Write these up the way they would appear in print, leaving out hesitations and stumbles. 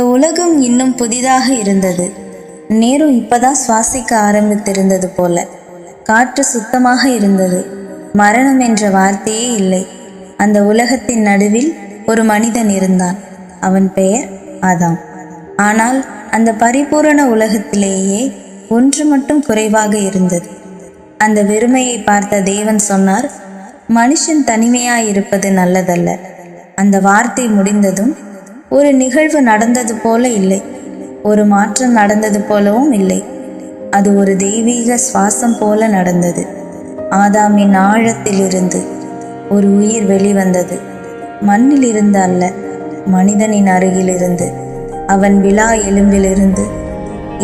இந்த உலகம் இன்னும் புதிதாக இருந்தது. நேரம் இப்பதான் சுவாசிக்க ஆரம்பித்திருந்தது போல. காற்று சுத்தமாக இருந்தது. மரணம் என்ற வார்த்தையே இல்லை. அந்த உலகத்தின் நடுவில் ஒரு மனிதன் இருந்தான். அவன் பெயர் ஆதாம். ஆனால் அந்த பரிபூரண உலகத்திலேயே ஒன்று மட்டும் குறைவாக இருந்தது. அந்த வெறுமையை பார்த்த தேவன் சொன்னார், மனுஷன் தனிமையாயிருப்பது நல்லதல்ல. அந்த வார்த்தை முடிந்ததும் ஒரு நிகழ்வு நடந்தது போல இல்லை, ஒரு மாற்றம் நடந்தது போலவும் இல்லை. அது ஒரு தெய்வீக சுவாசம் போல நடந்தது. ஆதாமின் ஆழத்திலிருந்து ஒரு உயிர் வெளிவந்தது. மண்ணில் இருந்து அல்ல, மனிதனின் அருகிலிருந்து, அவன் விலா எலும்பிலிருந்து.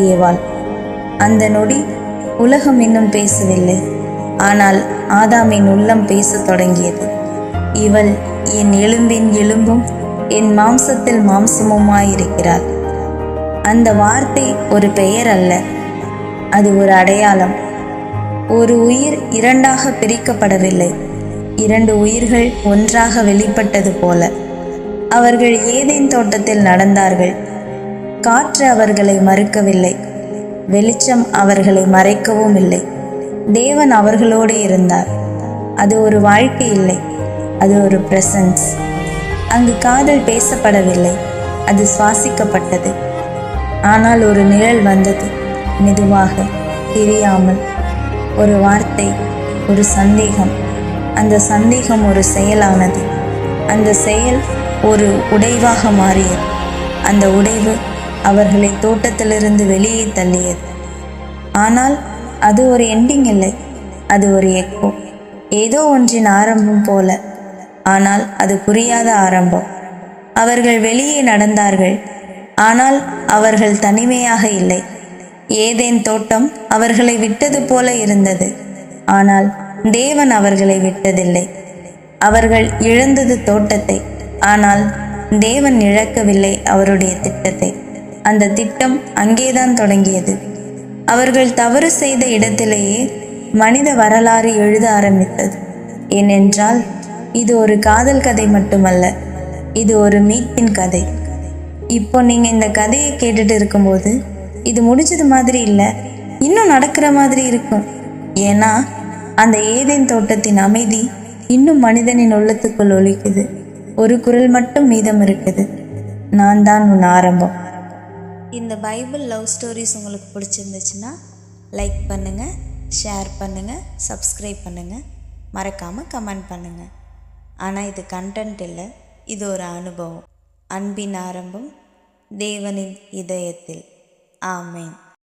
ஏவாள். அந்த நொடி உலகம் இன்னும் பேசவில்லை. ஆனால் ஆதாமின் உள்ளம் பேசத் தொடங்கியது. இவள் என் எலும்பின் எலும்பும் என் மாம்சத்தில் மாம்சமுமாயிருக்கிறாள். அந்த வார்த்தை ஒரு பெயர் அல்ல, அது ஒரு அடையாளம். ஒரு உயிர் இரண்டாக பிரிக்கப்படவில்லை, இரண்டு உயிர்கள் ஒன்றாக வெளிப்பட்டது போல. அவர்கள் ஏதேன் தோட்டத்தில் நடந்தார்கள். காற்று அவர்களை மறுக்கவில்லை, வெளிச்சம் அவர்களை மறைக்கவும் இல்லை. தேவன் அவர்களோடு இருந்தார். அது ஒரு வாழ்க்கை இல்லை, அது ஒரு பிரசன்ஸ். அங்கு காதல் பேசப்படவில்லை, அது சுவாசிக்கப்பட்டது. ஆனால் ஒரு நிழல் வந்தது, மெதுவாக, தெரியாமல். ஒரு வார்த்தை, ஒரு சந்தேகம். அந்த சந்தேகம் ஒரு செயலானது. அந்த செயல் ஒரு உடைவாக மாறியது. அந்த உடைவு அவர்களை தோட்டத்திலிருந்து வெளியே தள்ளியது. ஆனால் அது ஒரு எண்டிங் இல்லை, அது ஒரு எக்கோ. ஏதோ ஒன்றின் ஆரம்பம் போல, ஆனால் அது புரியாத ஆரம்பம். அவர்கள் வெளியே நடந்தார்கள், ஆனால் அவர்கள் தனிமையாக இல்லை. ஏதேன் தோட்டம் அவர்களை விட்டது போல இருந்தது, ஆனால் தேவன் அவர்களை விட்டதில்லை. அவர்கள் இழந்தது தோட்டத்தை, ஆனால் தேவன் இழக்கவில்லை அவருடைய திட்டத்தை. அந்த திட்டம் அங்கேதான் தொடங்கியது. அவர்கள் தவறு செய்த இடத்திலேயே மனித வரலாறு எழுத ஆரம்பித்தது. ஏனென்றால் இது ஒரு காதல் கதை மட்டுமல்ல, இது ஒரு மீட்பின் கதை. இப்போ நீங்கள் இந்த கதையை கேட்டுட்டு இருக்கும்போது இது முடிஞ்சது மாதிரி இல்லை, இன்னும் நடக்கிற மாதிரி இருக்கும். ஏன்னா அந்த ஏதேன் தோட்டத்தின் அமைதி இன்னும் மனிதனின் உள்ளத்துக்குள் ஒலிக்குது. ஒரு குரல் மட்டும் மீதம் இருக்குது, நான் தான் உன் ஆரம்பம். இந்த பைபிள் லவ் ஸ்டோரிஸ் உங்களுக்கு பிடிச்சிருந்துச்சுன்னா லைக் பண்ணுங்கள், ஷேர் பண்ணுங்கள், சப்ஸ்கிரைப் பண்ணுங்கள், மறக்காமல் கமெண்ட் பண்ணுங்கள். ஆனால் இது கண்டென்ட் இல்லை, இது ஒரு அனுபவம். அன்பின் ஆரம்பம் தேவனின் இதயத்தில். ஆமேன்.